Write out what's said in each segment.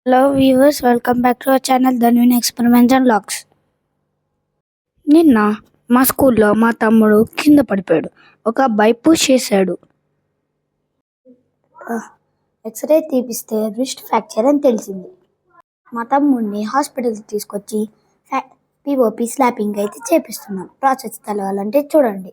Hello viewers, welcome back to our channel The New Experiments and Vlogs. నిన్న మా స్కూల్లో మా తమ్ముడు కింద పడిపోయాడు. ఒక అబ్బాయి పుష్ చేశాడు. ఎక్స్రే తీపిస్తే రిస్ట్ ఫ్రాక్చర్ అని తెలిసింది. మా తమ్ముడిని హాస్పిటల్కి తీసుకొచ్చి పిఓపి స్లాపింగ్ అయితే చేపిస్తున్నాం. ప్రాసెస్ తెలవాలంటే చూడండి.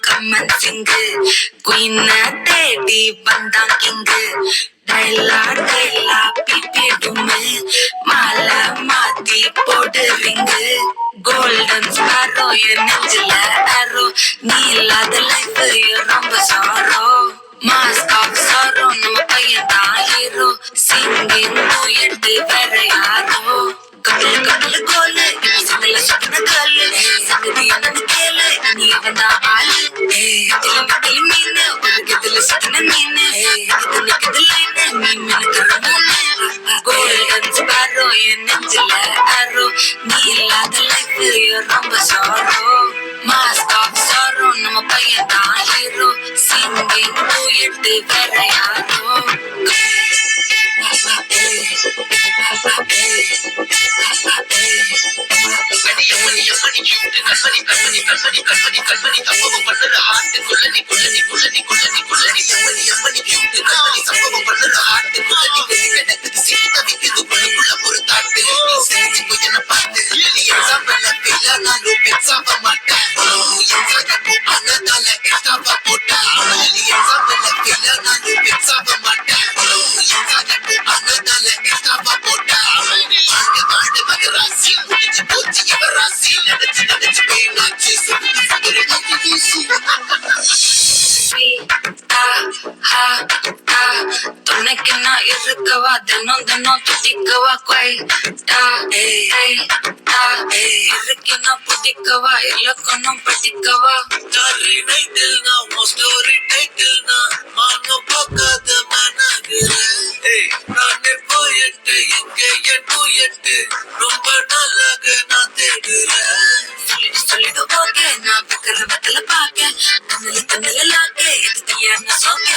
கம்மன் சிங்கு குயின தேடி வந்தான் கிங்கு டைலா டைலா பிபிடுமே மாலை மாத்தி போடுறீங்க கோல்டன் ஸ்பாரோ என் நெஞ்சில அரோ நீ இல்லாத லைஃப் ரொம்ப சாரோ மாஸ்க் ஆஃப் சாரோ நம்ம பையன் தான் ஹீரோ சிங்கிங் டூயட் வேற யாரோ கப்பல் கப்பல் கோலு சிங்கல சுத்தின காலு சங்கதி என்னன்னு கேளு நீ வந்தா ஆளு கத்தில மக்கள் மீன் ஒரு கத்தில சுத்தின மீன் கத்தில கத்தில நீ மினுக்கிற மூணு கோல்டன் ஸ்பாரோ என் நெஞ்சில அரோ நீ இல்லாத லைஃப் ரொம்ப சாரோ மாஸ்க் ஆஃப் சாரோ நம்ம பையன் தான் ஹீரோ சிங்கிங் டூயட் வேற யாரோ துணைக்கு நான் இருக்கவா தினம் தினம் துட்டிக்கவா கொய்டா இருக்கு நான் புட்டிக்கவா இலக்கணம் படிக்கவா ஸ்டோரி டைட்டில் நான் உன் ஸ்டோரி டைட்டில் நான் மானம் பார்க்காத மனகிறேன் நானே போயிட்டு எங்கே போயிட்டு ரொம்ப நாளாக நான் தேடுறேன் சொல்லிட்டு போக நான் வெக்கல பாக்க தமிழ லாக்க எதுக்கு என்ன சோக்க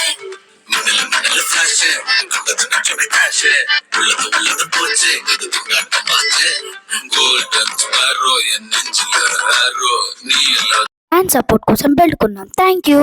மடல ஃபிளாஷ் கண்டது நச்சோட கேஷ் உள்ளது போச்சு இது காட்டமாச்சு கோல்டன் ஸ்பாரோ என் நெஞ்சில ராரோ நீ అండ్ సపోర్ట్ కోసం పెట్టుకున్నాం. Thank you.